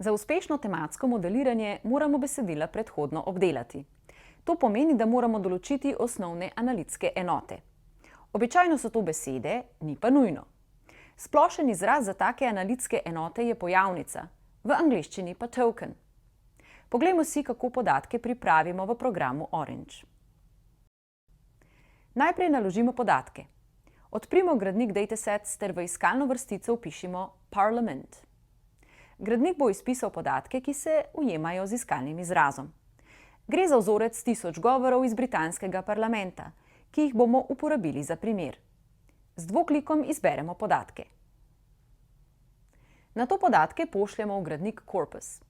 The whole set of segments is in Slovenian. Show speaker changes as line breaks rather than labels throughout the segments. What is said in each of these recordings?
Za uspešno tematsko modeliranje moramo besedila predhodno obdelati. To pomeni, da moramo določiti osnovne analitske enote. Običajno so to besede, ni pa nujno. Splošen izraz za take analitske enote je pojavnica, v angleščini pa token. Poglejmo si, kako podatke pripravimo v programu Orange. Najprej naložimo podatke. Odprimo gradnik Datasets ter v iskalno vrstico vpišimo Parliament. Gradnik bo izpisal podatke, ki se ujemajo z iskalnim izrazom. Gre za vzorec 1000 govorov iz britanskega parlamenta, ki jih bomo uporabili za primer. Z dvoklikom izberemo podatke. Nato podatke pošljemo v gradnik Corpus.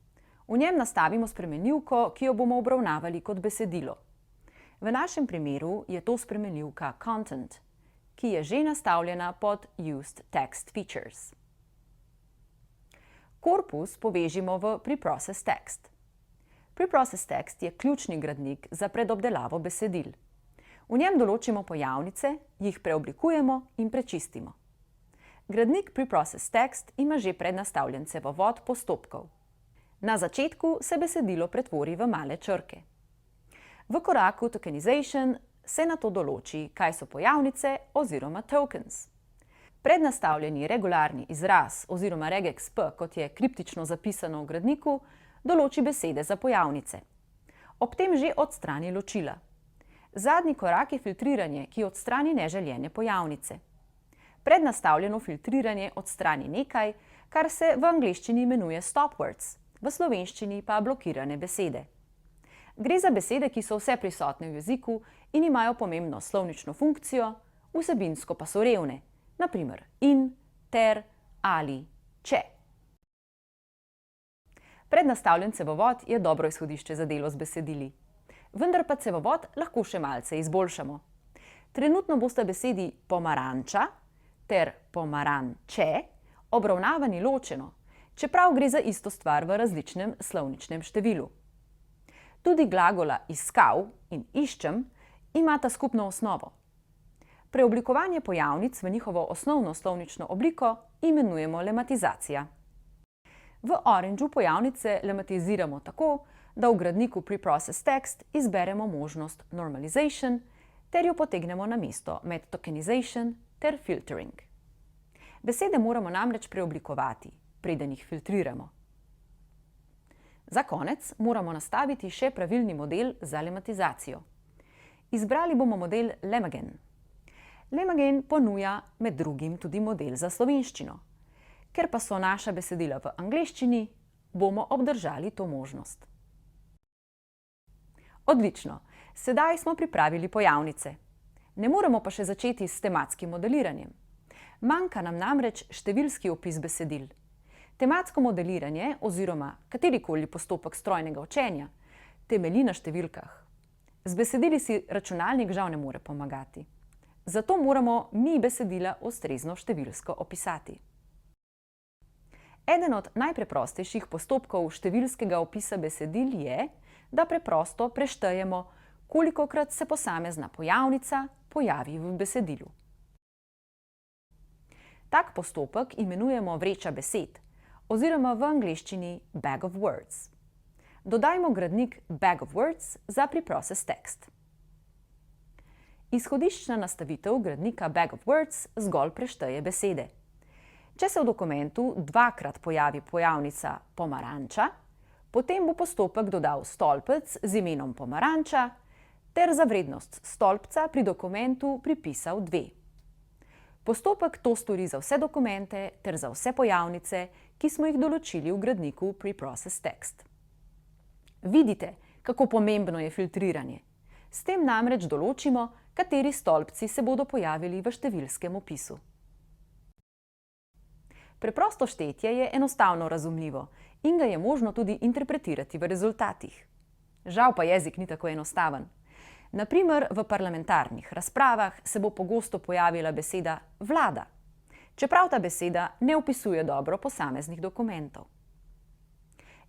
V njem nastavimo spremenljivko, ki jo bomo obravnavali kot besedilo. V našem primeru je to spremenljivka Content, ki je že nastavljena pod Used Text Features. Korpus povežimo v Preprocess Text. Preprocess Text je ključni gradnik za predobdelavo besedil. V njem določimo pojavnice, jih preoblikujemo in prečistimo. Gradnik Preprocess Text ima že prednastavljen cevovod postopkov. Na začetku se besedilo pretvori v male črke. V koraku Tokenization se nato določi, kaj so pojavnice oziroma tokens. Prednastavljeni regularni izraz oziroma regexp, kot je kriptično zapisano v gradniku, določi besede za pojavnice. Ob tem že odstrani ločila. Zadnji korak je filtriranje, ki odstrani neželjene pojavnice. Prednastavljeno filtriranje odstrani nekaj, kar se v angleščini imenuje stop words, v slovenščini pa blokirane besede. Gre za besede, ki so vse prisotne v jeziku in imajo pomembno slovnično funkcijo, vsebinsko pa so revne, na primer in, ter, ali, če. Prednastavljen cevovod je dobro izhodišče za delo z besedili. Vendar pa cevovod lahko še malce izboljšamo. Trenutno bosta besedi pomaranča ter pomaranče obravnavani ločeno, čeprav gre za isto stvar v različnem slovničnem številu. Tudi glagola iskal in iščem imata skupno osnovo. Preoblikovanje pojavnic v njihovo osnovno slovnično obliko imenujemo lematizacija. V Orangeu pojavnice lematiziramo tako, da v gradniku Preprocess Text izberemo možnost Normalization ter jo potegnemo na mesto med Tokenization ter Filtering. Besede moramo namreč preoblikovati, preden jih filtriramo. Za konec moramo nastaviti še pravilni model za lematizacijo. Izbrali bomo model Lemagen. Lemagen ponuja med drugim tudi model za slovenščino. Ker pa so naša besedila v angleščini, bomo obdržali to možnost. Odlično, sedaj smo pripravili pojavnice. Ne moremo pa še začeti s tematskim modeliranjem. Manjka nam namreč številski opis besedil. Tematsko modeliranje oziroma katerikoli postopek strojnega učenja temelji na številkah. Z besedili si računalnik žal ne more pomagati. Zato moramo mi besedila ustrezno številsko opisati. Eden od najpreprostejših postopkov številskega opisa besedil je, da preprosto preštejemo, kolikokrat se posamezna pojavnica pojavi v besedilu. Tak postopek imenujemo vreča besed oziroma v angleščini bag of words. Dodajmo gradnik bag of words za Preprocess Text. Izhodiščna nastavitev gradnika bag of words zgolj prešteje besede. Če se v dokumentu dvakrat pojavi pojavnica pomaranča, potem bo postopek dodal stolpec z imenom pomaranča ter za vrednost stolpca pri dokumentu pripisal 2. Postopek to stori za vse dokumente ter za vse pojavnice, ki smo jih določili v gradniku Preprocess Text. Vidite, kako pomembno je filtriranje. S tem namreč določimo, kateri stolpci se bodo pojavili v številskem opisu. Preprosto štetje je enostavno razumljivo in ga je možno tudi interpretirati v rezultatih. Žal pa jezik ni tako enostaven. Na primer, v parlamentarnih razpravah se bo pogosto pojavila beseda vlada, čeprav ta beseda ne opisuje dobro posameznih dokumentov.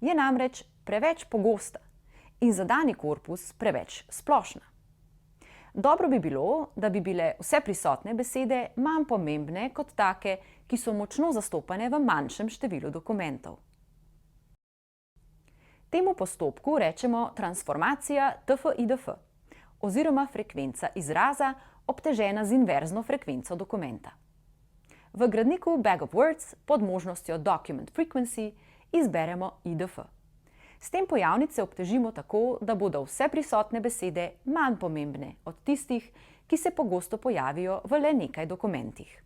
Je namreč preveč pogosta in za dani korpus preveč splošna. Dobro bi bilo, da bi bile vse prisotne besede manj pomembne kot take, ki so močno zastopane v manjšem številu dokumentov. Temu postopku rečemo transformacija TF-IDF oziroma frekvenca izraza obtežena z inverzno frekvenco dokumenta. V gradniku Bag of Words pod možnostjo Document Frequency izberemo IDF. S tem pojavnice obtežimo tako, da bodo vse prisotne besede manj pomembne od tistih, ki se pogosto pojavijo v le nekaj dokumentih.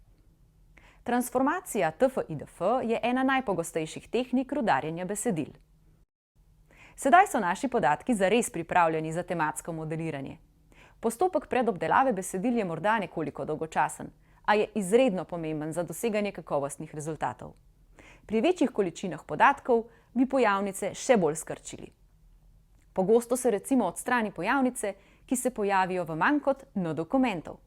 Transformacija TF-IDF je ena najpogostejših tehnik rudarjenja besedil. Sedaj so naši podatki zares pripravljeni za tematsko modeliranje. Postopek predobdelave besedil je morda nekoliko dolgočasen, a je izredno pomemben za doseganje kakovostnih rezultatov. Pri večjih količinah podatkov bi pojavnice še bolj skrčili. Pogosto se recimo odstrani pojavnice, ki se pojavijo v manj kot N dokumentov,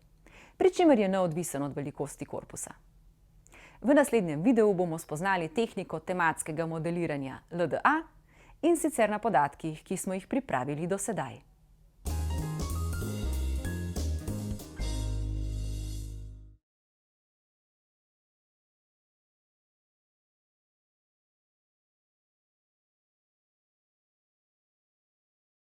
pri čemer je N odvisen od velikosti korpusa. V naslednjem videu bomo spoznali tehniko tematskega modeliranja LDA in sicer na podatkih, ki smo jih pripravili do sedaj.